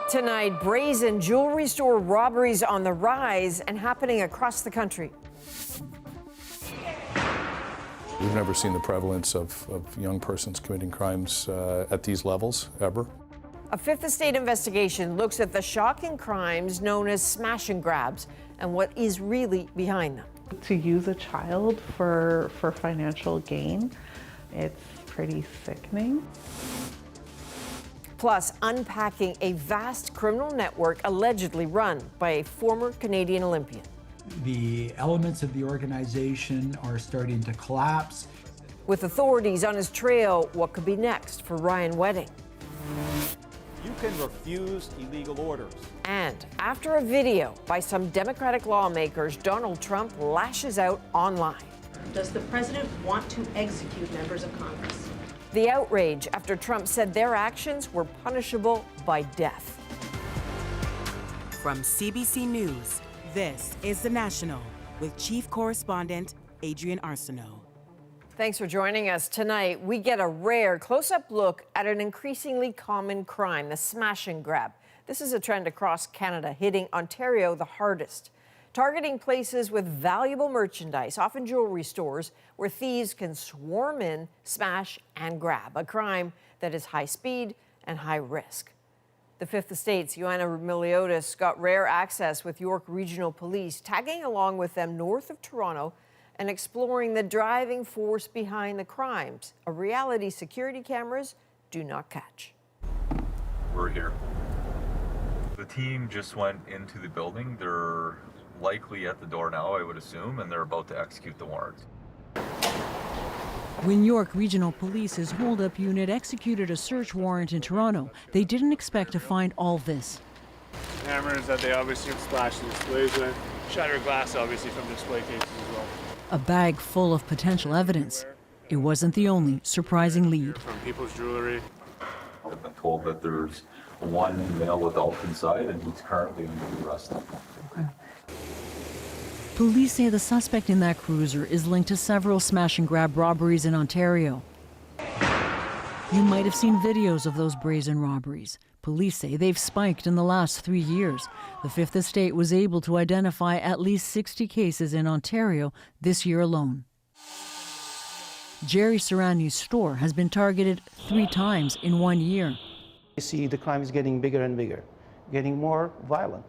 Tonight, brazen jewelry store robberies on the rise and happening across the country. We've never seen the prevalence of young persons committing crimes at these levels, ever. A Fifth Estate investigation looks at the shocking crimes known as smash and grabs and what is really behind them. To use a child for financial gain, it's pretty sickening. Plus, unpacking a vast criminal network allegedly run by a former Canadian Olympian. The elements of the organization are starting to collapse. With authorities on his trail, what could be next for Ryan Wedding? You can refuse illegal orders. And after a video by some Democratic lawmakers, Donald Trump lashes out online. Does the president want to execute members of Congress? The outrage after Trump said their actions were punishable by death. From CBC News, this is The National with Chief Correspondent Adrienne Arsenault. Thanks for joining us. Tonight, we get a rare close-up look at an increasingly common crime, the smash and grab. This is a trend across Canada, hitting Ontario the hardest, targeting places with valuable merchandise, often jewelry stores, where thieves can swarm in, smash, and grab, a crime that is high speed and high risk. The Fifth Estate's Ioana Miliotis got rare access with York Regional Police, tagging along with them north of Toronto and exploring the driving force behind the crimes, a reality security cameras do not catch. We're here. The team just went into the building. They're likely at the door now, I would assume, and they're about to execute the warrant. When York Regional Police's hold-up unit executed a search warrant in Toronto, they didn't expect to find all this. Hammers that they obviously splashed in displays with, shattered glass obviously from display cases as well. A bag full of potential evidence. It wasn't the only surprising lead. From people's jewelry. I've been told that there's one male adult inside and he's currently under arrest. Police say the suspect in that cruiser is linked to several smash and grab robberies in Ontario. You might have seen videos of those brazen robberies. Police say they've spiked in the last 3 years. The Fifth Estate was able to identify at least 60 cases in Ontario this year alone. Jerry Serrani's store has been targeted 3 times in 1 year. You see the crime is getting bigger and bigger, getting more violent.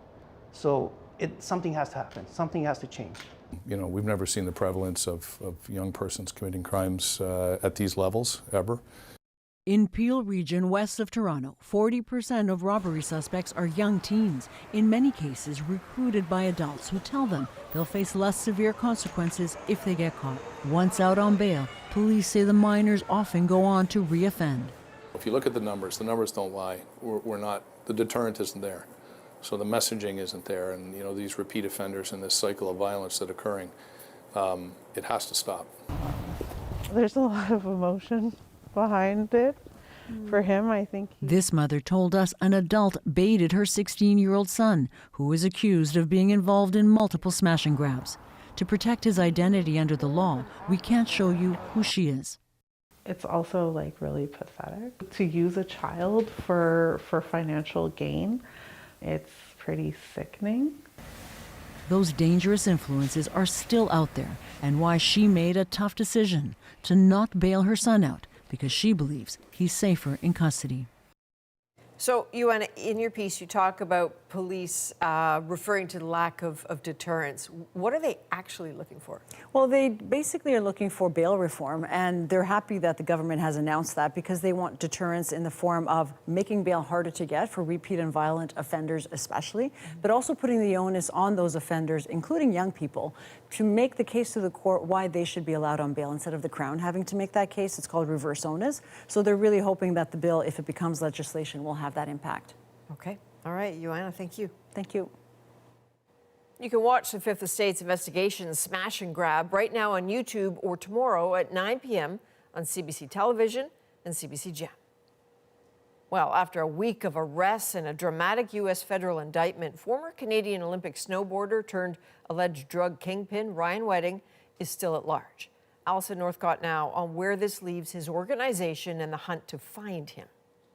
So something has to happen. Something has to change. You know, we've never seen the prevalence of young persons committing crimes at these levels, ever. In Peel region west of Toronto, 40% of robbery suspects are young teens, in many cases recruited by adults who tell them they'll face less severe consequences if they get caught. Once out on bail, police say the minors often go on to re-offend. If you look at the numbers don't lie. The deterrent isn't there. So the messaging isn't there, and you know, these repeat offenders and this cycle of violence that's occurring, it has to stop. There's a lot of emotion behind it. For him, I think. This mother told us an adult baited her 16-year-old son, who is accused of being involved in multiple smash and grabs. To protect his identity under the law, we can't show you who she is. It's also like really pathetic. To use a child for financial gain, it's pretty sickening. Those dangerous influences are still out there, and why she made a tough decision to not bail her son out, because she believes he's safer in custody. So, Ioana, in your piece, you talk about police referring to the lack of deterrence. What are they actually looking for? Well, they basically are looking for bail reform, and they're happy that the government has announced that because they want deterrence in the form of making bail harder to get for repeat and violent offenders especially, but also putting the onus on those offenders, including young people, to make the case to the court why they should be allowed on bail instead of the Crown having to make that case. It's called reverse onus. So they're really hoping that the bill, if it becomes legislation, will have that impact. Okay. All right, Ioana, thank you. Thank you. You can watch the Fifth Estate's investigation, Smash and Grab, right now on YouTube or tomorrow at 9 p.m. on CBC Television and CBC Gem. Well, after a week of arrests and a dramatic U.S. federal indictment, former Canadian Olympic snowboarder turned alleged drug kingpin Ryan Wedding is still at large. Alison Northcott now on where this leaves his organization and the hunt to find him.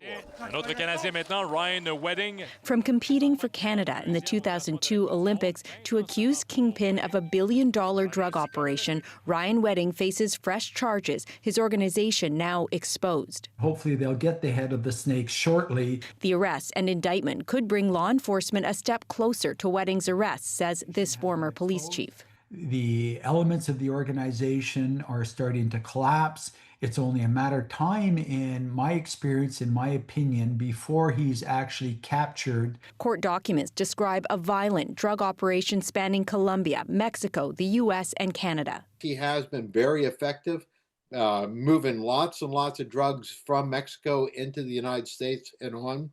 Un autre Canadien maintenant, Ryan Wedding. From competing for Canada in the 2002 Olympics to accused kingpin of $1 billion drug operation, Ryan Wedding faces fresh charges, his organization now exposed. Hopefully they'll get the head of the snake shortly. The arrest and indictment could bring law enforcement a step closer to Wedding's arrest, says this former police chief. The elements of the organization are starting to collapse. It's only a matter of time, in my experience, in my opinion, before he's actually captured. Court documents describe a violent drug operation spanning Colombia, Mexico, the U.S., and Canada. He has been very effective, moving lots and lots of drugs from Mexico into the United States and on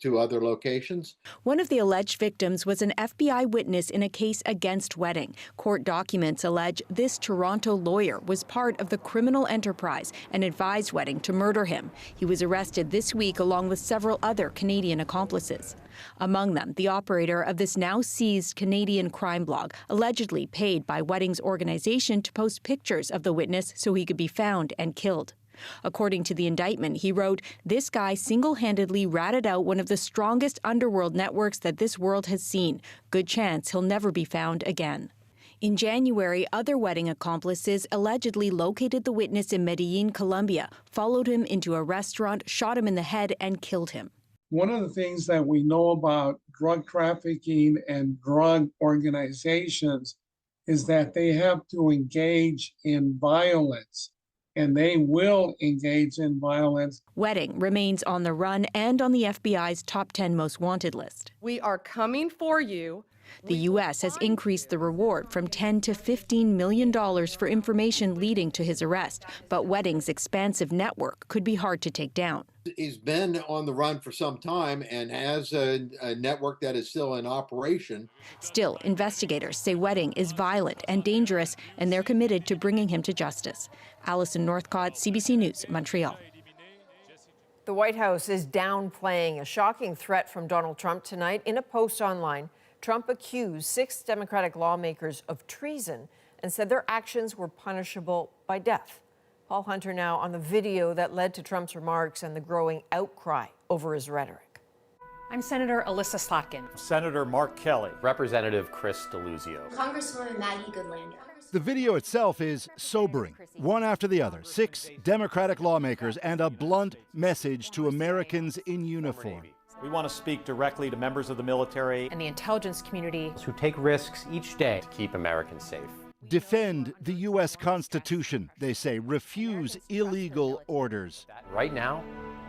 to other locations. One of the alleged victims was an FBI witness in a case against Wedding. Court documents allege this Toronto lawyer was part of the criminal enterprise and advised Wedding to murder him. He was arrested this week along with several other Canadian accomplices. Among them, the operator of this now seized Canadian crime blog, allegedly paid by Wedding's organization to post pictures of the witness so he could be found and killed. According to the indictment, he wrote, "This guy single-handedly ratted out one of the strongest underworld networks that this world has seen. Good chance he'll never be found again." In January, other Wedding accomplices allegedly located the witness in Medellin, Colombia, followed him into a restaurant, shot him in the head, and killed him. One of the things that we know about drug trafficking and drug organizations is that they have to engage in violence. And they will engage in violence. Wedding remains on the run and on the FBI's top 10 most wanted list. We are coming for you. The U.S. has increased the reward from $10 to $15 million for information leading to his arrest, but Wedding's expansive network could be hard to take down. He's been on the run for some time and has a network that is still in operation. Still, investigators say Wedding is violent and dangerous, and they're committed to bringing him to justice. Alison Northcott, CBC News, Montreal. The White House is downplaying a shocking threat from Donald Trump tonight. In a post online, Trump accused 6 Democratic lawmakers of treason and said their actions were punishable by death. Paul Hunter now on the video that led to Trump's remarks and the growing outcry over his rhetoric. I'm Senator Alyssa Slotkin. Senator Mark Kelly. Representative Chris DeLuzio. Congresswoman Maggie Goodlander. The video itself is sobering. One after the other, 6 Democratic lawmakers and a blunt message to Americans in uniform. We want to speak directly to members of the military and the intelligence community who take risks each day to keep Americans safe. Defend the U.S. Constitution, they say. Refuse illegal orders. Right now,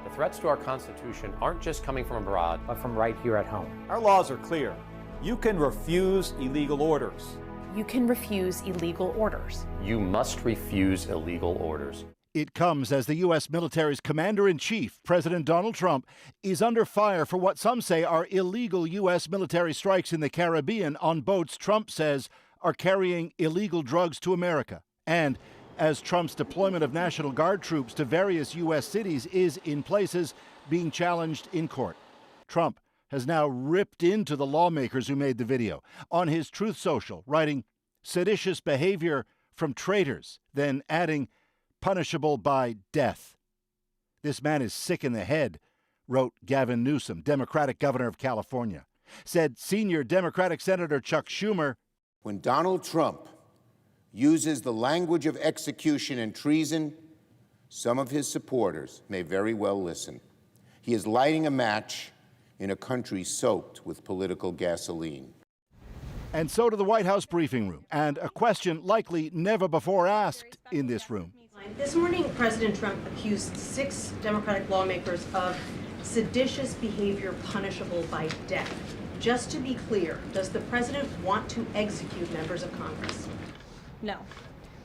the threats to our Constitution aren't just coming from abroad, but from right here at home. Our laws are clear. You can refuse illegal orders. You can refuse illegal orders. You must refuse illegal orders. It comes as the U.S. military's commander-in-chief, President Donald Trump, is under fire for what some say are illegal U.S. military strikes in the Caribbean on boats Trump says are carrying illegal drugs to America. And as Trump's deployment of National Guard troops to various U.S. cities is, in places, being challenged in court. Trump has now ripped into the lawmakers who made the video on his Truth Social, writing seditious behavior from traitors, then adding punishable by death. This man is sick in the head, wrote Gavin Newsom, Democratic governor of California. Said senior Democratic Senator Chuck Schumer, when Donald Trump uses the language of execution and treason, some of his supporters may very well listen. He is lighting a match in a country soaked with political gasoline. And so to the White House briefing room, and a question likely never before asked in this room. This morning, President Trump accused 6 Democratic lawmakers of seditious behavior punishable by death. Just to be clear, does the president want to execute members of Congress? No.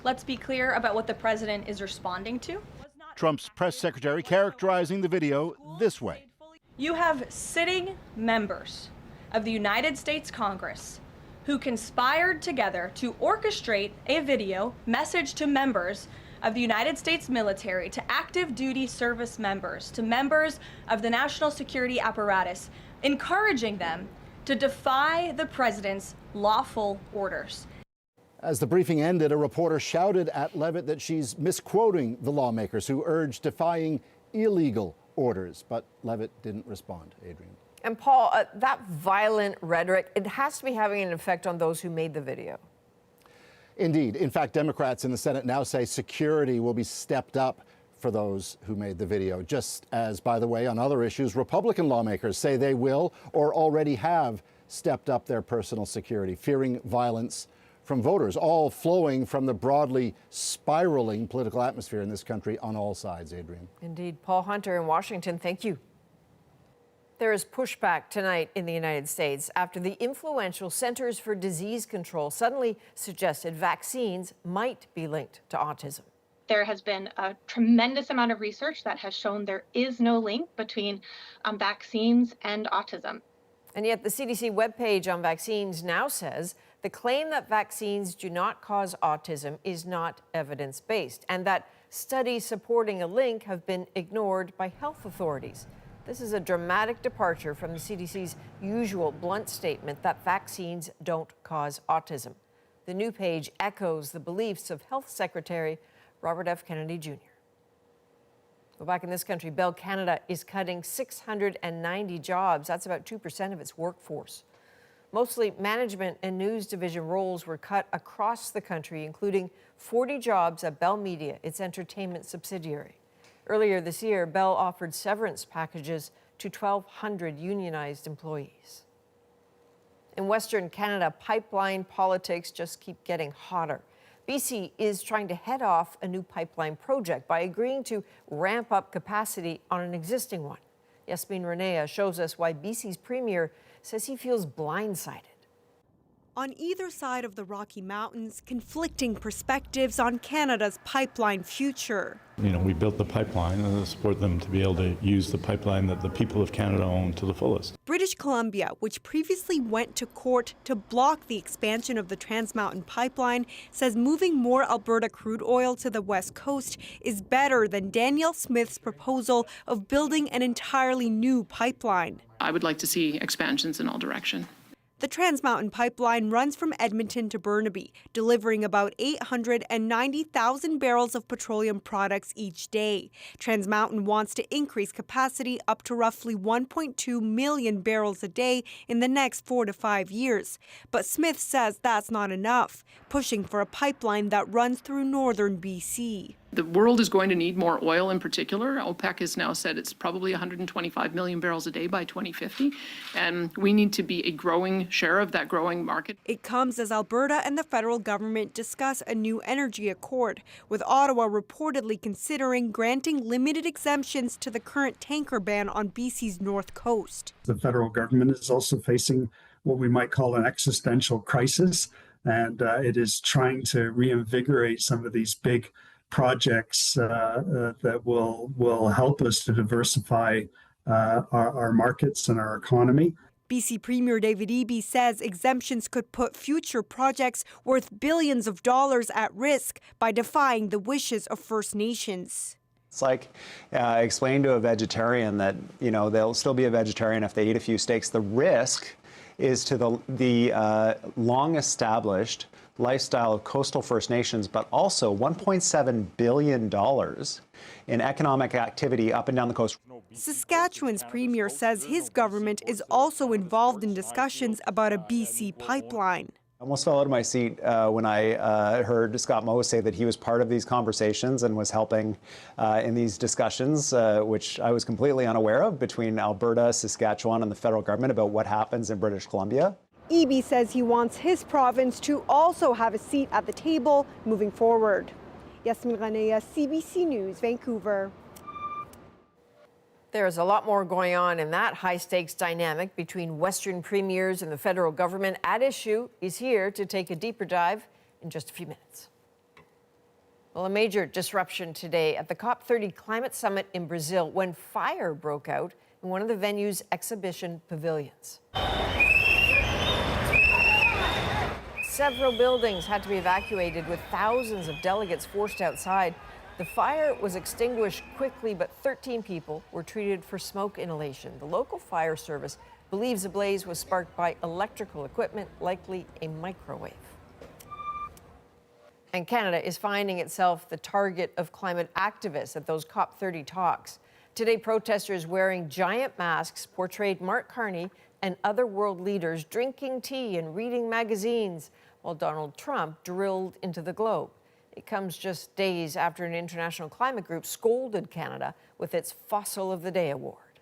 Let's be clear about what the president is responding to. Trump's press secretary characterizing the video this way. You have sitting members of the United States Congress who conspired together to orchestrate a video message to members of the United States military, to active duty service members, to members of the national security apparatus, encouraging them to defy the president's lawful orders. As the briefing ended, a reporter shouted at Leavitt that she's misquoting the lawmakers who urged defying illegal orders, but Leavitt didn't respond, Adrian. And Paul, that violent rhetoric, it has to be having an effect on those who made the video. Indeed. In fact, Democrats in the Senate now say security will be stepped up for those who made the video. Just as, by the way, on other issues, Republican lawmakers say they will or already have stepped up their personal security, fearing violence from voters, all flowing from the broadly spiraling political atmosphere in this country on all sides, Adrian. Indeed. Paul Hunter in Washington, thank you. There is pushback tonight in the United States after the influential Centers for Disease Control suddenly suggested vaccines might be linked to autism. There has been a tremendous amount of research that has shown there is no link between vaccines and autism. And yet the CDC webpage on vaccines now says the claim that vaccines do not cause autism is not evidence-based, and that studies supporting a link have been ignored by health authorities. This is a dramatic departure from the CDC's usual blunt statement that vaccines don't cause autism. The new page echoes the beliefs of Health Secretary Robert F. Kennedy Jr. Well, back in this country, Bell Canada is cutting 690 jobs. That's about 2% of its workforce. Mostly management and news division roles were cut across the country, including 40 jobs at Bell Media, its entertainment subsidiary. Earlier this year, Bell offered severance packages to 1,200 unionized employees. In Western Canada, pipeline politics just keep getting hotter. BC is trying to head off a new pipeline project by agreeing to ramp up capacity on an existing one. Yasmin Renea shows us why BC's premier says he feels blindsided. On either side of the Rocky Mountains, conflicting perspectives on Canada's pipeline future. You know, we built the pipeline and support them to be able to use the pipeline that the people of Canada own to the fullest. British Columbia, which previously went to court to block the expansion of the Trans Mountain pipeline, says moving more Alberta crude oil to the west coast is better than Danielle Smith's proposal of building an entirely new pipeline. I would like to see expansions in all directions. The Trans Mountain pipeline runs from Edmonton to Burnaby, delivering about 890,000 barrels of petroleum products each day. Trans Mountain wants to increase capacity up to roughly 1.2 million barrels a day in the next 4 to 5 years. But Smith says that's not enough, pushing for a pipeline that runs through northern BC. The world is going to need more oil in particular. OPEC has now said it's probably 125 million barrels a day by 2050, and we need to be a growing share of that growing market. It comes as Alberta and the federal government discuss a new energy accord, with Ottawa reportedly considering granting limited exemptions to the current tanker ban on BC's north coast. The federal government is also facing what we might call an existential crisis, and it is trying to reinvigorate some of these big projects that will help us to diversify our markets and our economy. BC Premier David Eby says exemptions could put future projects worth billions of dollars at risk by defying the wishes of First Nations. It's like explaining to a vegetarian that, you know, they'll still be a vegetarian if they eat a few steaks. The risk is to the long-established lifestyle of coastal First Nations, but also $1.7 billion in economic activity up and down the coast. Saskatchewan's premier says his government is also involved in discussions about a BC pipeline. I almost fell out of my seat when I heard Scott Moe say that he was part of these conversations and was helping in these discussions, which I was completely unaware of, between Alberta, Saskatchewan, and the federal government about what happens in British Columbia. Eby says he wants his province to also have a seat at the table moving forward. Yasmin Renea, CBC News, Vancouver. There's a lot more going on in that high-stakes dynamic between Western premiers and the federal government. At Issue is here to take a deeper dive in just a few minutes. Well, a major disruption today at the COP30 climate summit in Brazil when fire broke out in one of the venue's exhibition pavilions. Several buildings had to be evacuated with thousands of delegates forced outside. The fire was extinguished quickly, but 13 people were treated for smoke inhalation. The local fire service believes the blaze was sparked by electrical equipment, likely a microwave. And Canada is finding itself the target of climate activists at those COP30 talks. Today, protesters wearing giant masks portrayed Mark Carney and other world leaders drinking tea and reading magazines while Donald Trump drilled into the globe. It comes just days after an international climate group scolded Canada with its Fossil of the Day award.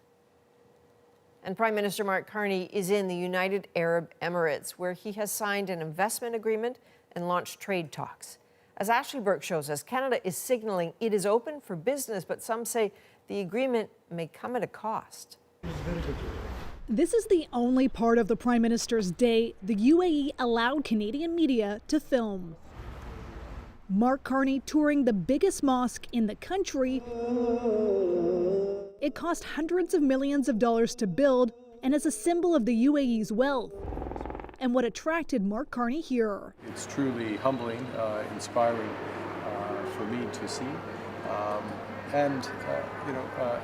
And Prime Minister Mark Carney is in the United Arab Emirates, where he has signed an investment agreement and launched trade talks. As Ashley Burke shows us, Canada is signaling it is open for business, but some say the agreement may come at a cost. This is the only part of the Prime Minister's day the U.A.E. allowed Canadian media to film. Mark Carney touring the biggest mosque in the country. It cost hundreds of millions of dollars to build and is a symbol of the U.A.E.'s wealth. And what attracted Mark Carney here. It's truly humbling, inspiring for me to see, and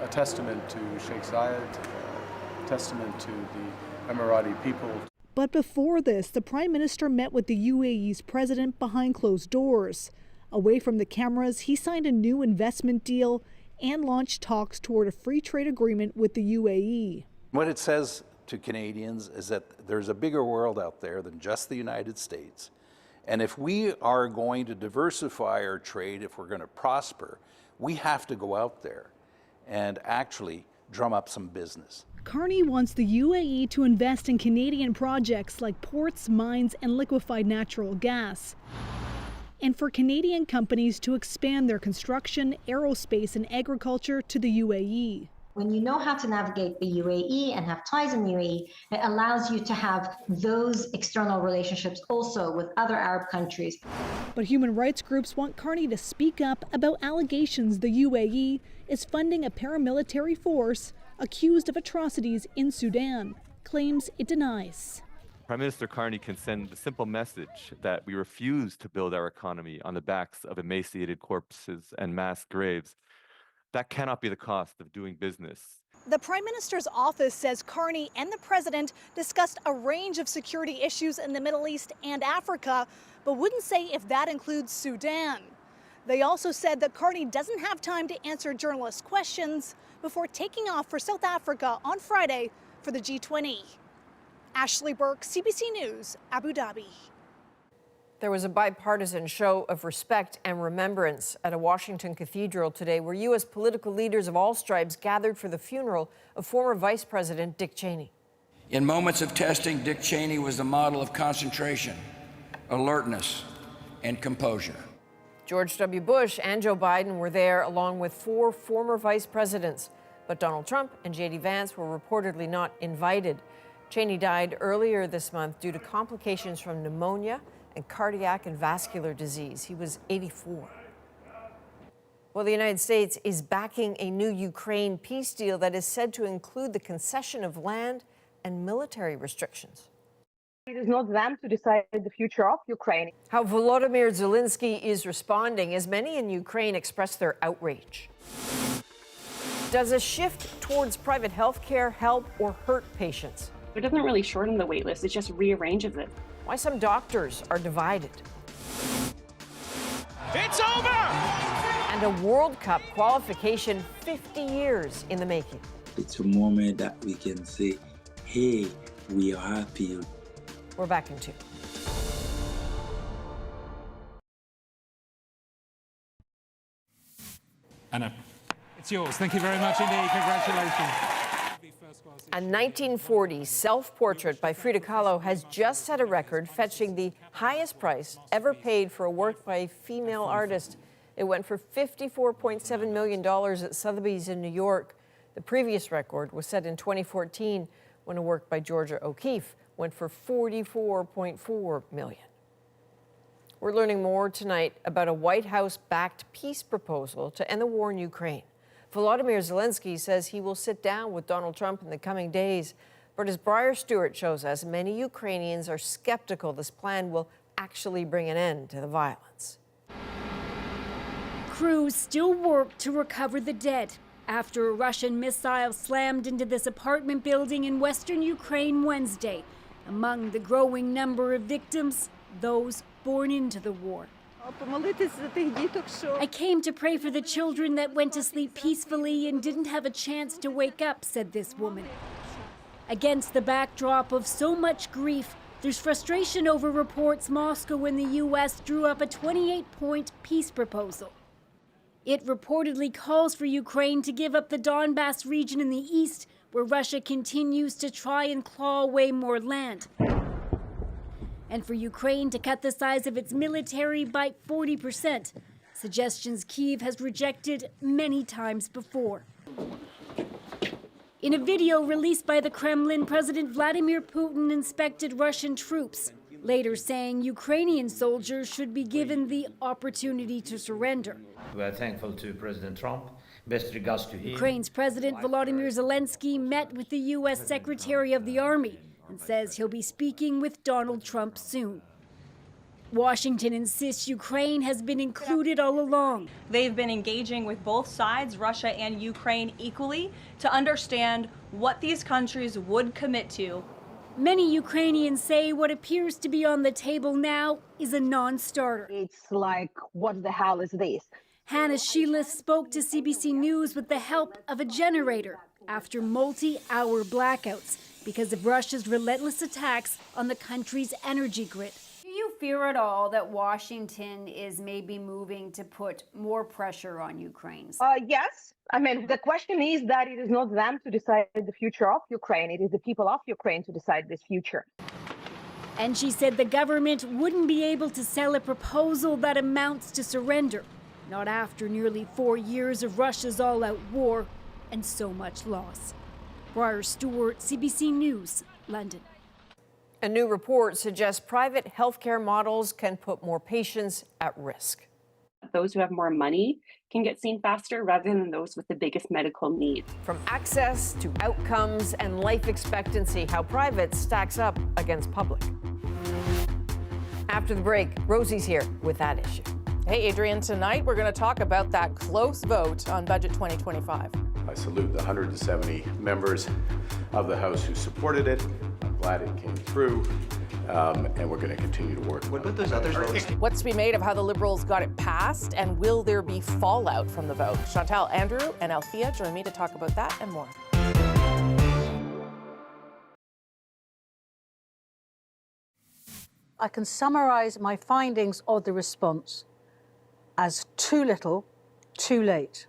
a testament to Sheikh Zayed, a testament to the Emirati people. But before this, the Prime Minister met with the U.A.E.'s president behind closed doors. Away from the cameras, he signed a new investment deal and launched talks toward a free trade agreement with the U.A.E. What it says to Canadians is that there's a bigger world out there than just the United States. And if we are going to diversify our trade, if we're going to prosper, we have to go out there and actually drum up some business. Carney wants the U.A.E. to invest in Canadian projects like ports, mines, and liquefied natural gas. And for Canadian companies to expand their construction, aerospace, and agriculture to the U.A.E. When you know how to navigate the U.A.E. and have ties in the U.A.E., it allows you to have those external relationships also with other Arab countries. But human rights groups want Carney to speak up about allegations the U.A.E. is funding a paramilitary force accused of atrocities in Sudan, claims it denies. Prime Minister Carney can send the simple message that we refuse to build our economy on the backs of emaciated corpses and mass graves. That cannot be the cost of doing business. The Prime Minister's office says Carney and the president discussed a range of security issues in the Middle East and Africa, but wouldn't say if that includes Sudan. They also said that Carney doesn't have time to answer journalists' questions before taking off for South Africa on Friday for the G20. Ashley Burke, CBC News, Abu Dhabi. There was a bipartisan show of respect and remembrance at a Washington cathedral today where U.S. political leaders of all stripes gathered for the funeral of former Vice President Dick Cheney. In moments of testing, Dick Cheney was the model of concentration, alertness, and composure. George W. Bush and Joe Biden were there along with 4 former vice presidents, but Donald Trump and J.D. Vance were reportedly not invited. Cheney died earlier this month due to complications from pneumonia and cardiac and vascular disease. He was 84. Well, the United States is backing a new Ukraine peace deal that is said to include the concession of land and military restrictions. It is not them to decide the future of Ukraine. How Volodymyr Zelensky is responding as many in Ukraine express their outrage. Does a shift towards private health care help or hurt patients? It doesn't really shorten the wait list, it just rearranges it. Why some doctors are divided. It's over! And a World Cup qualification 50 years in the making. It's a moment that we can say, hey, we are happy. We're back in 2. Anna, it's yours. Thank you very much indeed. Congratulations. A 1940 self-portrait by Frida Khalo has just set a record, fetching the highest price ever paid for a work by a female artist. It went for $54.7 million at Sotheby's in New York. The previous record was set in 2014 when a work by Georgia O'Keeffe went for $44.4 million. We're learning more tonight about a White House-backed peace proposal to end the war in Ukraine. Volodymyr Zelensky says he will sit down with Donald Trump in the coming days. But as Briar Stewart shows us, many Ukrainians are skeptical this plan will actually bring an end to the violence. Crews still work to recover the dead after a Russian missile slammed into this apartment building in western Ukraine Wednesday. Among the growing number of victims, those born into the war. I came to pray for the children that went to sleep peacefully and didn't have a chance to wake up, said this woman. Against the backdrop of so much grief, there's frustration over reports Moscow and the U.S. drew up a 28-point peace proposal. It reportedly calls for Ukraine to give up the Donbas region in the east, where Russia continues to try and claw away more land. And for Ukraine to cut the size of its military by 40%, suggestions Kyiv has rejected many times before. In a video released by the Kremlin, President Vladimir Putin inspected Russian troops, later saying Ukrainian soldiers should be given the opportunity to surrender. We are thankful to President Trump. Best regards to him. Ukraine's President Volodymyr Zelensky met with the U.S. Secretary of the Army and says he'll be speaking with Donald Trump soon. Washington insists Ukraine has been included all along. They've been engaging with both sides, Russia and Ukraine, equally to understand what these countries would commit to. Many Ukrainians say what appears to be on the table now is a non-starter. It's like, what the hell is this? Hannah Sheila spoke to CBC News with the help of a generator after multi-hour blackouts because of Russia's relentless attacks on the country's energy grid. Do you fear at all that Washington is maybe moving to put more pressure on Ukraine? Yes. I mean, the question is that it is not them to decide the future of Ukraine. It is the people of Ukraine to decide this future. And she said the government wouldn't be able to sell a proposal that amounts to surrender, not after nearly 4 years of Russia's all-out war and so much loss. Briar Stewart, CBC News, London. A new report suggests private healthcare models can put more patients at risk. Those who have more money can get seen faster rather than those with the biggest medical need. From access to outcomes and life expectancy, how private stacks up against public. After the break, Rosie's here with that issue. Hey, Adrian, tonight we're going to talk about that close vote on Budget 2025. I salute the 170 members of the House who supported it. I'm glad it came through, and we're going to continue to work. What about those other votes? What's to be made of how the Liberals got it passed, and will there be fallout from the vote? Chantal, Andrew, and Althea join me to talk about that and more. I can summarize my findings of the response as too little, too late.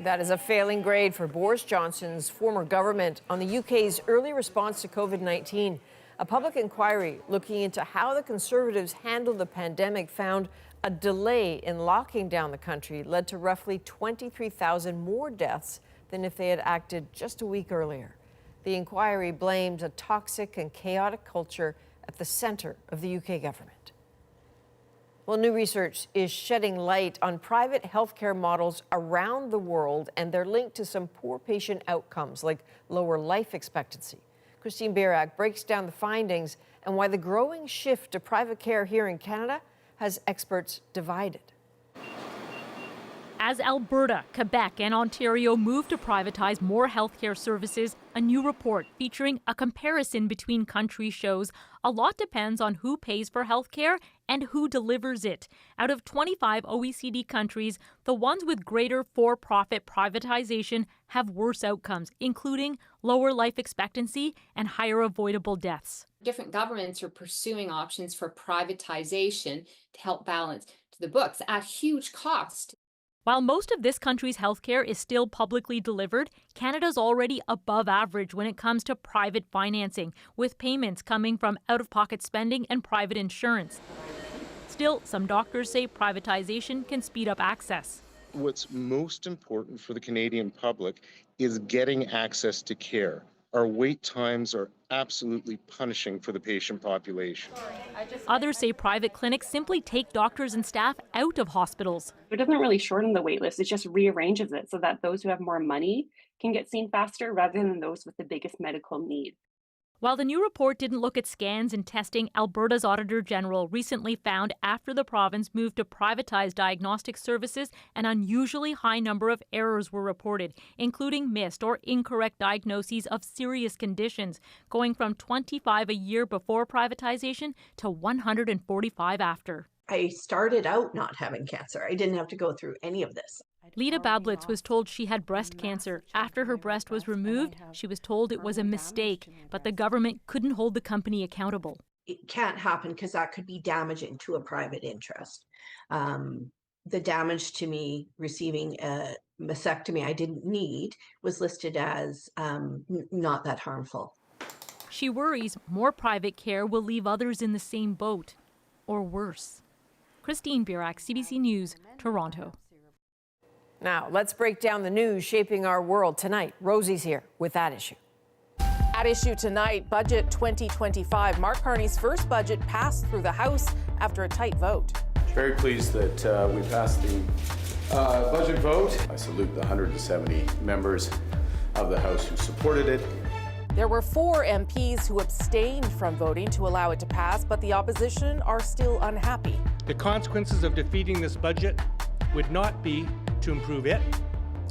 That is a failing grade for Boris Johnson's former government on the UK's early response to COVID-19. A public inquiry looking into how the Conservatives handled the pandemic found a delay in locking down the country led to roughly 23,000 more deaths than if they had acted just a week earlier. The inquiry blames a toxic and chaotic culture at the center of the UK government. Well, new research is shedding light on private healthcare models around the world, and they're linked to some poor patient outcomes like lower life expectancy. Christine Bierak breaks down the findings and why the growing shift to private care here in Canada has experts divided. As Alberta, Quebec, and Ontario move to privatize more healthcare services, a new report featuring a comparison between countries shows a lot depends on who pays for healthcare and who delivers it. Out of 25 OECD countries, the ones with greater for-profit privatization have worse outcomes, including lower life expectancy and higher avoidable deaths. Different governments are pursuing options for privatization to help balance to the books at huge cost. While most of this country's healthcare is still publicly delivered, Canada's already above average when it comes to private financing, with payments coming from out-of-pocket spending and private insurance. Still, some doctors say privatization can speed up access. What's most important for the Canadian public is getting access to care. Our wait times are absolutely punishing for the patient population. Others say private clinics simply take doctors and staff out of hospitals. It doesn't really shorten the wait list, it just rearranges it so that those who have more money can get seen faster rather than those with the biggest medical need. While the new report didn't look at scans and testing, Alberta's Auditor General recently found after the province moved to privatize diagnostic services, an unusually high number of errors were reported, including missed or incorrect diagnoses of serious conditions, going from 25 a year before privatization to 145 after. I started out not having cancer. I didn't have to go through any of this. Lita Bablitz was told she had breast cancer. After her breast was removed, she was told it was a mistake, but the government couldn't hold the company accountable. It can't happen because that could be damaging to a private interest. The damage to me receiving a mastectomy I didn't need was listed as not that harmful. She worries more private care will leave others in the same boat, or worse. Christine Burak, CBC News, Toronto. Now, let's break down the news shaping our world tonight. Rosie's here with that issue. At issue tonight, Budget 2025. Mark Carney's first budget passed through the House after a tight vote. Very pleased that we passed the budget vote. I salute the 170 members of the House who supported it. There were 4 MPs who abstained from voting to allow it to pass, but the opposition are still unhappy. The consequences of defeating this budget would not be to improve it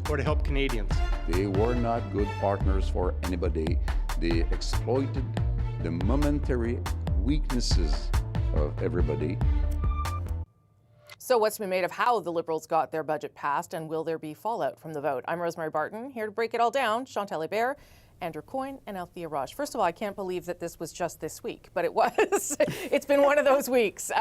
or to help Canadians. They were not good partners for anybody. They exploited the momentary weaknesses of everybody. So what's been made of how the Liberals got their budget passed, and will there be fallout from the vote? I'm Rosemary Barton, here to break it all down. Chantal Hébert, Andrew Coyne, and Althea Raj. First of all, I can't believe that this was just this week, but it was. It's been one of those weeks.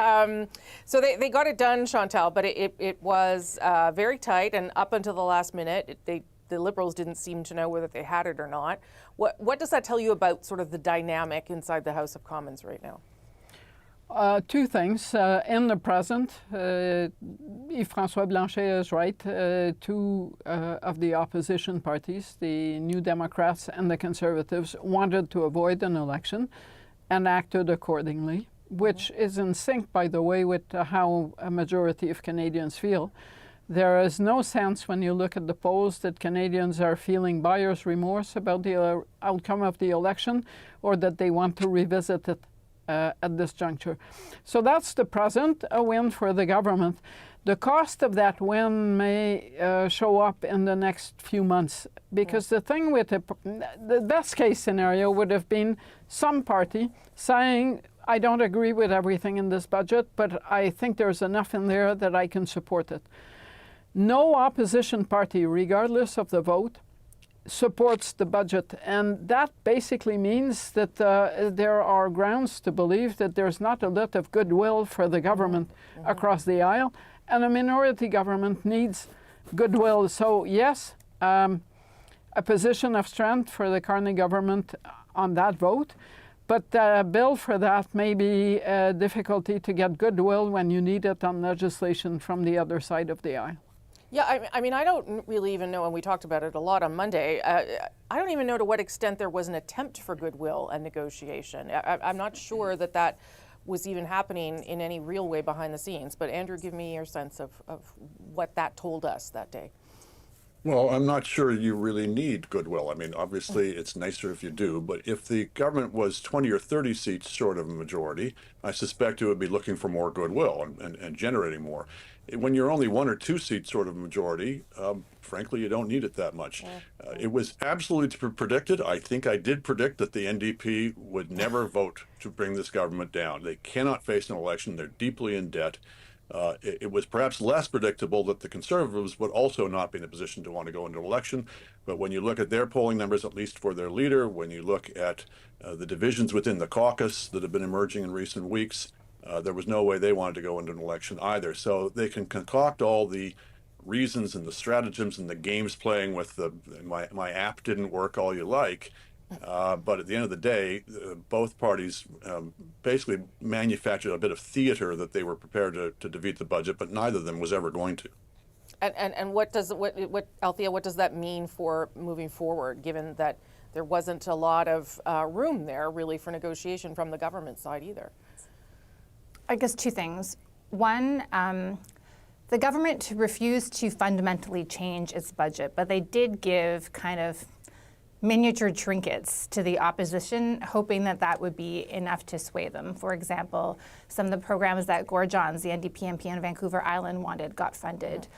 So they got it done, Chantal, but it was very tight, and up until the last minute, the Liberals didn't seem to know whether they had it or not. What does that tell you about sort of the dynamic inside the House of Commons right now? 2 things. In the present, Yves-François Blanchet is right. 2 of the opposition parties, the New Democrats and the Conservatives, wanted to avoid an election and acted accordingly, which is in sync, by the way, with how a majority of Canadians feel. There is no sense when you look at the polls that Canadians are feeling buyer's remorse about the outcome of the election or that they want to revisit it at this juncture. So that's the present, a win for the government. The cost of that win may show up in the next few months, because the thing with the best case scenario would have been some party saying, I don't agree with everything in this budget, but I think there's enough in there that I can support it. No opposition party, regardless of the vote, supports the budget, and that basically means that there are grounds to believe that there's not a lot of goodwill for the government across the aisle, and a minority government needs goodwill. So yes, a position of strength for the Carney government on that vote, but a bill for that may be a difficulty to get goodwill when you need it on legislation from the other side of the aisle. Yeah, I mean, I don't really even know, and we talked about it a lot on Monday, I don't even know to what extent there was an attempt for goodwill and negotiation. I'm not sure that that was even happening in any real way behind the scenes. But Andrew, give me your sense of what that told us that day. Well, I'm not sure you really need goodwill. I mean, obviously, it's nicer if you do, but if the government was 20 or 30 seats short of a majority, I suspect it would be looking for more goodwill and generating more. When you're only 1 or 2 seats short of a majority, frankly, you don't need it that much. It was absolutely predicted. I think I did predict that the NDP would never vote to bring this government down. They cannot face an election. They're deeply in debt. It was perhaps less predictable that the Conservatives would also not be in a position to want to go into an election. But when you look at their polling numbers, at least for their leader, when you look at the divisions within the caucus that have been emerging in recent weeks, there was no way they wanted to go into an election either. So they can concoct all the reasons and the stratagems and the games playing with my app didn't work all you like. But at the end of the day, both parties basically manufactured a bit of theater that they were prepared to defeat the budget, but neither of them was ever going to. And what Althea, what does that mean for moving forward, given that there wasn't a lot of room there really for negotiation from the government side either? I guess 2 things. One, the government refused to fundamentally change its budget, but they did give kind of miniature trinkets to the opposition, hoping that that would be enough to sway them. For example, some of the programs that Gord Johns, the NDP MP on Vancouver Island, wanted got funded.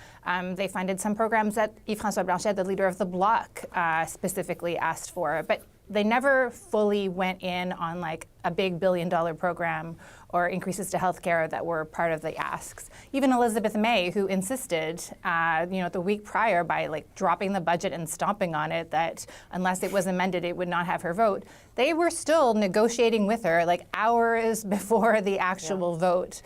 They funded some programs that Yves-François Blanchet, the leader of the Bloc, specifically asked for. But they never fully went in on like a big $1 billion program or increases to healthcare that were part of the asks. Even Elizabeth May, who insisted, the week prior by like dropping the budget and stomping on it that unless it was amended, it would not have her vote. They were still negotiating with her like hours before the actual vote.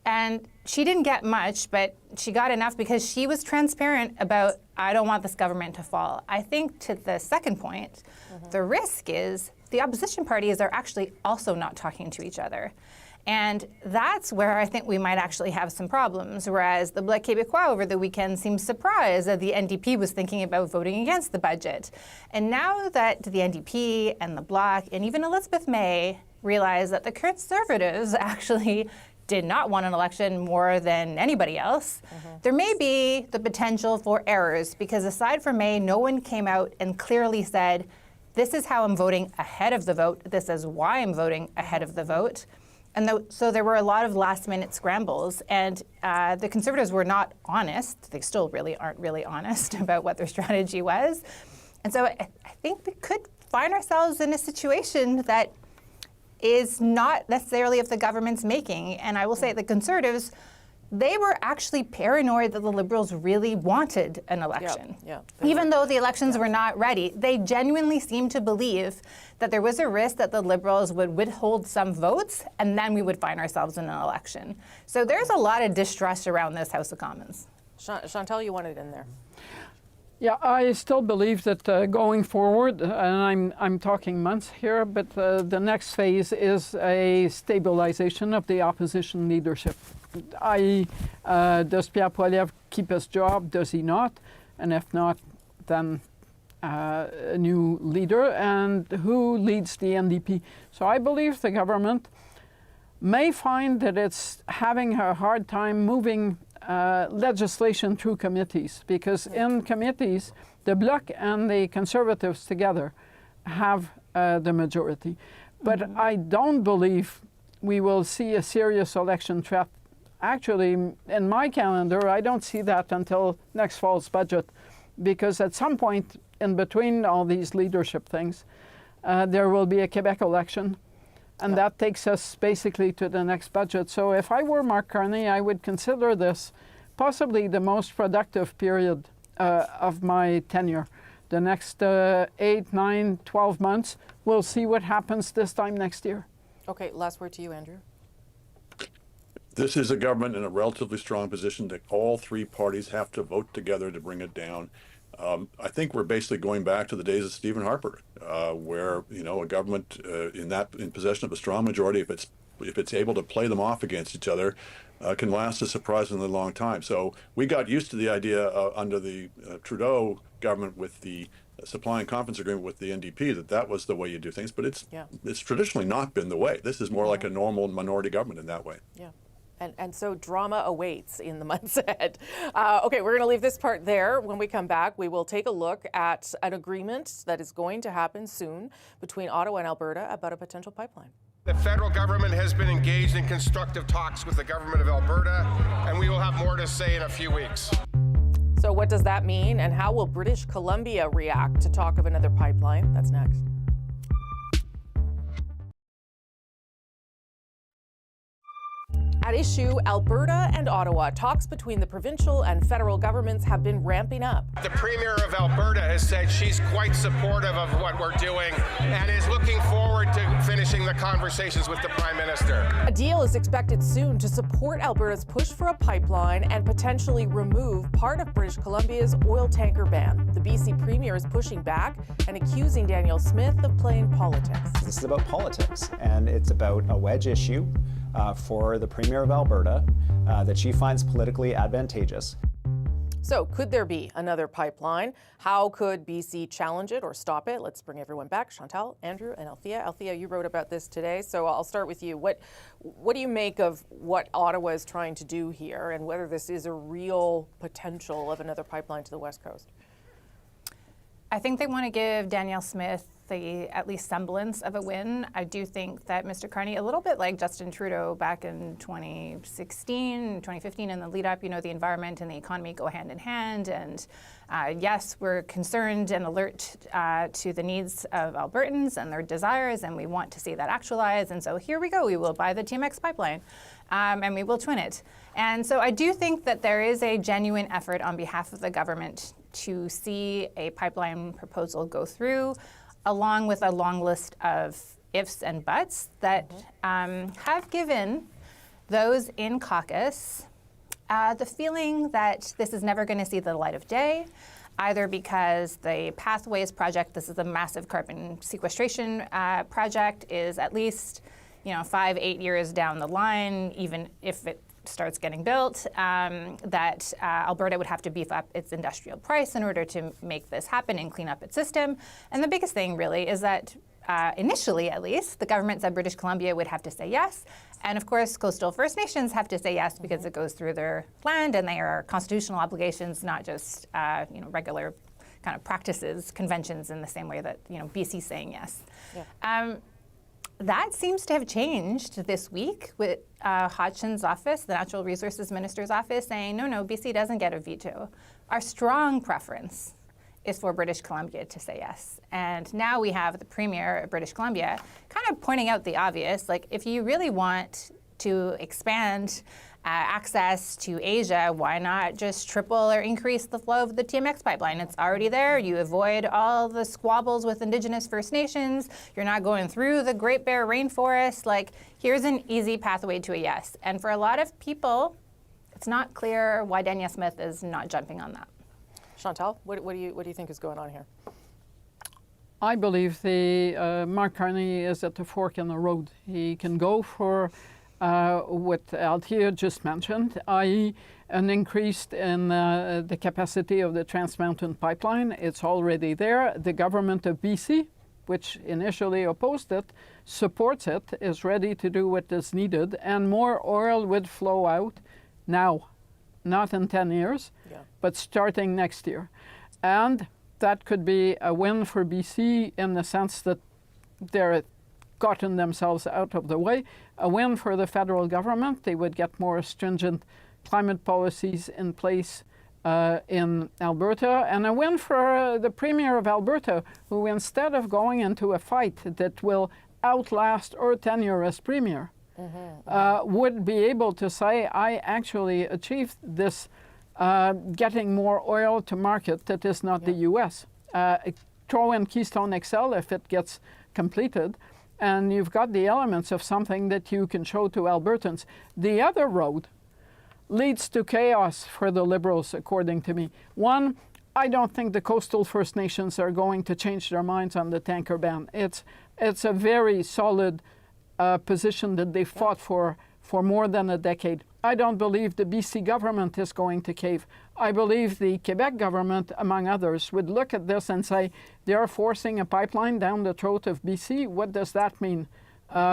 And she didn't get much, but she got enough because she was transparent about, I don't want this government to fall. I think to the second point, the risk is the opposition parties are actually also not talking to each other. And that's where I think we might actually have some problems, whereas the Bloc Québécois over the weekend seemed surprised that the NDP was thinking about voting against the budget. And now that the NDP and the Bloc and even Elizabeth May realize that the Conservatives actually did not want an election more than anybody else, there may be the potential for errors because aside from May, no one came out and clearly said, this is how I'm voting ahead of the vote, this is why I'm voting ahead of the vote. And so there were a lot of last-minute scrambles, and the Conservatives were not honest. They still really aren't really honest about what their strategy was. And so I think we could find ourselves in a situation that is not necessarily of the government's making. And I will say the Conservatives, they were actually paranoid that the Liberals really wanted an election. Even though the elections were not ready, they genuinely seemed to believe that there was a risk that the Liberals would withhold some votes and then we would find ourselves in an election. So there's a lot of distrust around this House of Commons. Chantal, you wanted in there. Yeah, I still believe that going forward, and I'm talking months here, but the next phase is a stabilization of the opposition leadership. Does Pierre Poilievre keep his job? Does he not? And if not, then a new leader. And who leads the NDP? So I believe the government may find that it's having a hard time moving legislation through committees, because in committees, the Bloc and the Conservatives together have the majority. But I don't believe we will see a serious election threat. Actually, in my calendar, I don't see that until next fall's budget, because at some point in between all these leadership things, there will be a Quebec election. And that takes us basically to the next budget. So if I were Mark Carney, I would consider this possibly the most productive period of my tenure. The next 8, 9, 12 months, we'll see what happens this time next year. Okay, last word to you, Andrew. This is a government in a relatively strong position that all three parties have to vote together to bring it down. I think we're basically going back to the days of Stephen Harper, where a government in possession of a strong majority, if it's able to play them off against each other, can last a surprisingly long time. So we got used to the idea under the Trudeau government with the supply and confidence agreement with the NDP that was the way you do things, but it's traditionally not been the way. This is more like a normal minority government in that way. Yeah. And so drama awaits in the months ahead. Okay, we're going to leave this part there. When we come back, we will take a look at an agreement that is going to happen soon between Ottawa and Alberta about a potential pipeline. The federal government has been engaged in constructive talks with the government of Alberta, and we will have more to say in a few weeks. So what does that mean, and how will British Columbia react to talk of another pipeline? That's next. At issue, Alberta and Ottawa. Talks between the provincial and federal governments have been ramping up. The Premier of Alberta has said she's quite supportive of what we're doing and is looking forward to finishing the conversations with the Prime Minister. A deal is expected soon to support Alberta's push for a pipeline and potentially remove part of British Columbia's oil tanker ban. The BC Premier is pushing back and accusing Danielle Smith of playing politics. This is about politics, and it's about a wedge issue for the Premier of Alberta that she finds politically advantageous. So could there be another pipeline? How could BC challenge it or stop it? Let's bring everyone back. Chantal, Andrew, and Althea. Althea, you wrote about this today, so I'll start with you. What do you make of what Ottawa is trying to do here, and whether this is a real potential of another pipeline to the West Coast? I think they want to give Danielle Smith the at least semblance of a win. I do think that Mr. Carney, a little bit like Justin Trudeau back in 2016, 2015, in the lead up, the environment and the economy go hand in hand. And yes, we're concerned and alert to the needs of Albertans and their desires, and we want to see that actualize. And so here we go, we will buy the TMX pipeline. And we will twin it. And so I do think that there is a genuine effort on behalf of the government to see a pipeline proposal go through, along with a long list of ifs and buts that have given those in caucus the feeling that this is never going to see the light of day, either because the Pathways project, this is a massive carbon sequestration project, is at least 5-8 years down the line, even if it starts getting built, that Alberta would have to beef up its industrial price in order to make this happen and clean up its system. And the biggest thing really is that initially, at least, the government said British Columbia would have to say yes. And of course, coastal First Nations have to say yes because it goes through their land and they are constitutional obligations, not just regular kind of practices, conventions in the same way that BC saying yes. Yeah. That seems to have changed this week with Hodgson's office, the Natural Resources Minister's office, saying, no, BC doesn't get a veto. Our strong preference is for British Columbia to say yes. And now we have the Premier of British Columbia kind of pointing out the obvious, like if you really want to expand access to Asia, why not just triple or increase the flow of the TMX pipeline? It's already there. You avoid all the squabbles with Indigenous First Nations. You're not going through the Great Bear Rainforest. Like, here's an easy pathway to a yes. And for a lot of people, it's not clear why Danielle Smith is not jumping on that. Chantal, what do you think is going on here? I believe Mark Carney is at the fork in the road. He can go for what Althea just mentioned, i.e. an increase in the capacity of the Trans Mountain pipeline. It's already there. The government of BC, which initially opposed it, supports it, is ready to do what is needed, and more oil would flow out now, not in 10 years, but starting next year. And that could be a win for BC in the sense that they're gotten themselves out of the way. A win for the federal government. They would get more stringent climate policies in place in Alberta. And a win for the Premier of Alberta, who instead of going into a fight that will outlast her tenure as Premier, would be able to say, I actually achieved this getting more oil to market that is not the U.S. Throw in Keystone XL if it gets completed, and you've got the elements of something that you can show to Albertans. The other road leads to chaos for the Liberals, according to me. One, I don't think the coastal First Nations are going to change their minds on the tanker ban. It's a very solid position that they fought for more than a decade. I don't believe the BC government is going to cave. I believe the Quebec government, among others, would look at this and say, they are forcing a pipeline down the throat of BC. What does that mean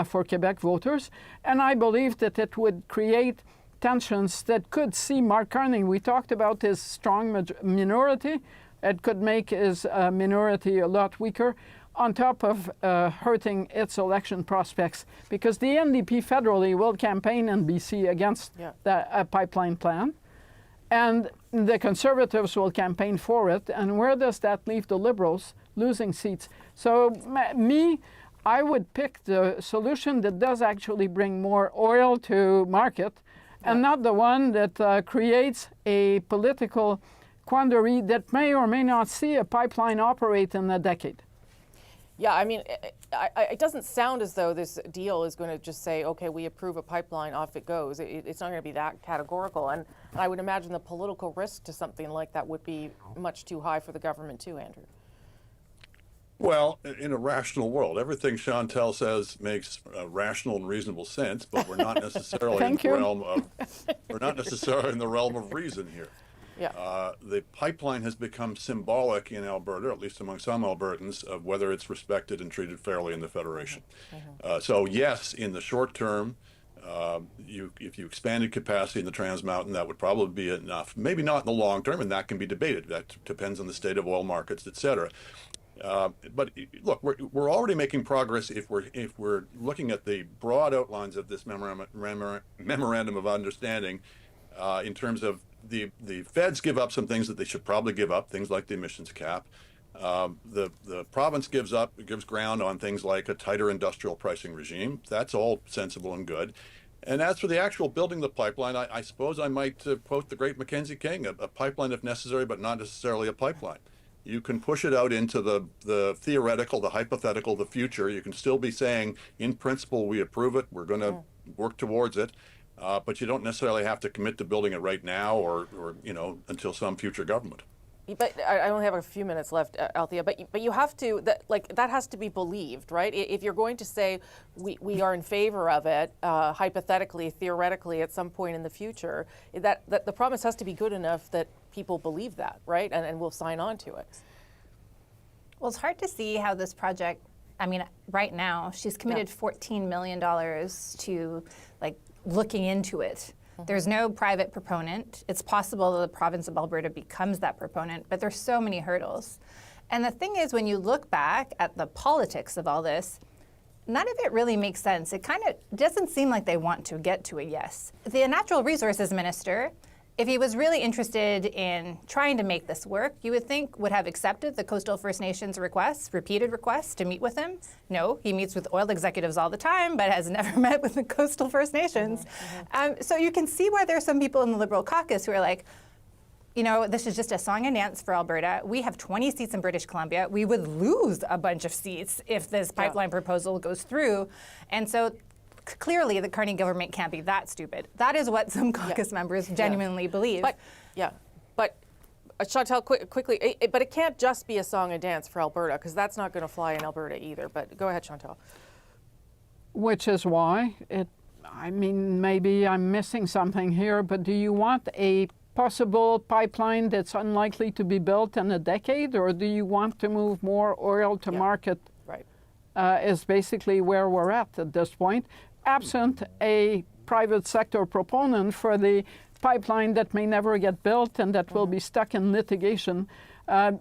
for Quebec voters? And I believe that it would create tensions that could see Mark Carney. We talked about his strong minority. It could make his minority a lot weaker, on top of hurting its election prospects, because the NDP federally will campaign in BC against the pipeline plan, and the Conservatives will campaign for it. And where does that leave the Liberals? Losing seats. So I would pick the solution that does actually bring more oil to market, and not the one that creates a political quandary that may or may not see a pipeline operate in a decade. Yeah, I mean, it doesn't sound as though this deal is going to just say, okay, we approve a pipeline, off it goes. It's not going to be that categorical. And I would imagine the political risk to something like that would be much too high for the government too, Andrew. Well, in a rational world, everything Chantal says makes rational and reasonable sense, but we're not necessarily in the realm of reason here. Yeah. The pipeline has become symbolic in Alberta, at least among some Albertans, of whether it's respected and treated fairly in the Federation. So yes, in the short term, if you expanded capacity in the Trans Mountain, that would probably be enough. Maybe not in the long term, and that can be debated. That depends on the state of oil markets, et cetera. But look, we're already making progress if we're looking at the broad outlines of this memorandum of understanding in terms of the feds give up some things that they should probably give up, things like the emissions cap. The province gives ground on things like a tighter industrial pricing regime. That's all sensible and good. And as for the actual building the pipeline, I suppose I might quote the great Mackenzie King, a pipeline if necessary, but not necessarily a pipeline. You can push it out into the theoretical, the hypothetical, the future. You can still be saying, in principle, we approve it. We're going to work towards it. But you don't necessarily have to commit to building it right now or until some future government. But I only have a few minutes left, Althea, but you have to, that has to be believed, right? If you're going to say we are in favor of it, hypothetically, theoretically, at some point in the future, that the promise has to be good enough that people believe that, right? And will sign on to it. Well, it's hard to see how this project, I mean, right now, she's committed $14 million to looking into it. There's no private proponent. It's possible that the province of Alberta becomes that proponent, but there's so many hurdles. And the thing is, when you look back at the politics of all this, none of it really makes sense. It kind of doesn't seem like they want to get to a yes. The Natural Resources Minister, if he was really interested in trying to make this work, you would think would have accepted the Coastal First Nations requests, repeated requests to meet with him. No, he meets with oil executives all the time, but has never met with the Coastal First Nations. So you can see why there are some people in the Liberal caucus who are like, this is just a song and dance for Alberta. We have 20 seats in British Columbia. We would lose a bunch of seats if this pipeline proposal goes through. And so clearly the Carney government can't be that stupid. That is what some caucus members genuinely believe. But Chantal, quickly, but it can't just be a song and dance for Alberta, because that's not going to fly in Alberta either. But go ahead, Chantal. Which is why maybe I'm missing something here, but do you want a possible pipeline that's unlikely to be built in a decade, or do you want to move more oil to market? Right. Is basically where we're at this point, absent a private sector proponent for the pipeline that may never get built and that will be stuck in litigation.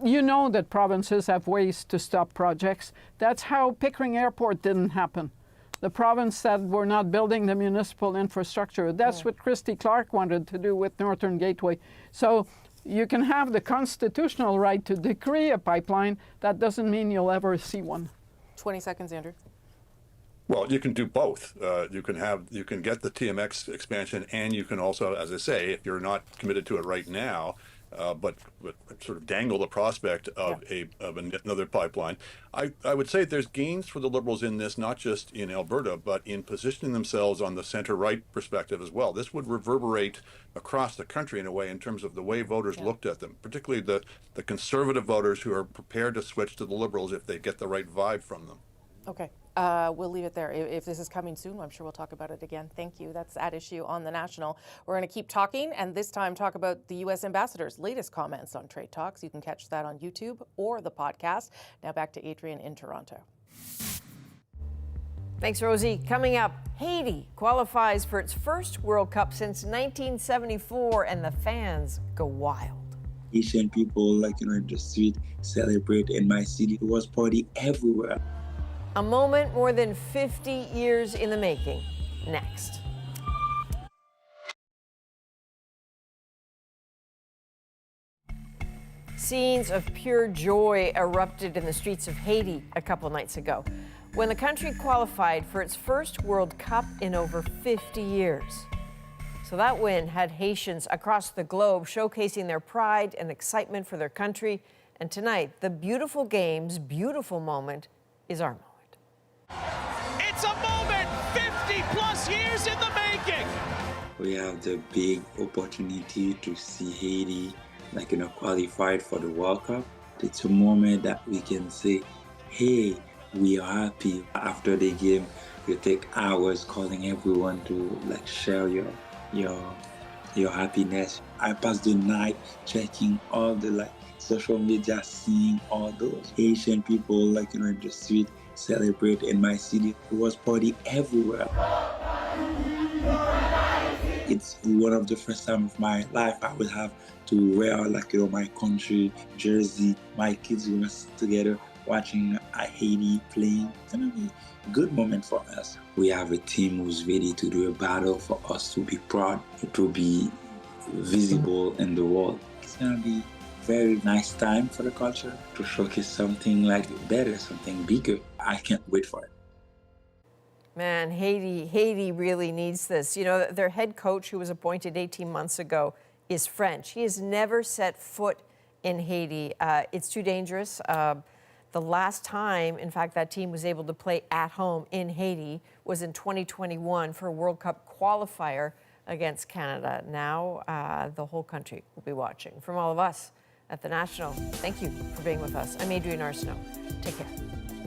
You know that provinces have ways to stop projects. That's how Pickering Airport didn't happen. The province said we're not building the municipal infrastructure. That's what Christy Clark wanted to do with Northern Gateway. So you can have the constitutional right to decree a pipeline. That doesn't mean you'll ever see one. 20 seconds, Andrew. Well, you can do both. You can get the TMX expansion, and you can also, as I say, if you're not committed to it right now, but sort of dangle the prospect of another pipeline. I would say there's gains for the Liberals in this, not just in Alberta, but in positioning themselves on the center-right perspective as well. This would reverberate across the country in a way in terms of the way voters looked at them, particularly the conservative voters who are prepared to switch to the Liberals if they get the right vibe from them. Okay. We'll leave it there. If this is coming soon, I'm sure we'll talk about it again. Thank you. That's at issue on The National. We're going to keep talking, and this time talk about the U.S. ambassador's latest comments on trade talks. You can catch that on YouTube or the podcast. Now back to Adrian in Toronto. Thanks, Rosie. Coming up, Haiti qualifies for its first World Cup since 1974, and the fans go wild. Haitian people, in the street, celebrate in my city. It was party everywhere. A moment more than 50 years in the making. Next. Scenes of pure joy erupted in the streets of Haiti a couple nights ago when the country qualified for its first World Cup in over 50 years. So that win had Haitians across the globe showcasing their pride and excitement for their country. And tonight, the beautiful game's beautiful moment is our moment. It's a moment 50 plus years in the making. We have the big opportunity to see Haiti, qualified for the World Cup. It's a moment that we can say, hey, we are happy. After the game, you take hours calling everyone to share your happiness. I passed the night checking all the social media, seeing all those Haitian people in the street celebrate in my city. It was party everywhere. It's one of the first time of my life I would have to wear my country jersey. My kids were together watching Haiti playing. It's going to be a good moment for us. We have a team who's ready to do a battle for us to be proud, to be visible in the world. It's going to be a very nice time for the culture to showcase something like better, something bigger. I can't wait for it. Man, Haiti really needs this. You know, their head coach, who was appointed 18 months ago, is French. He has never set foot in Haiti. It's too dangerous. The last time, in fact, that team was able to play at home in Haiti was in 2021 for a World Cup qualifier against Canada. Now, the whole country will be watching. From all of us at The National, thank you for being with us. I'm Adrienne Arsenault. Take care.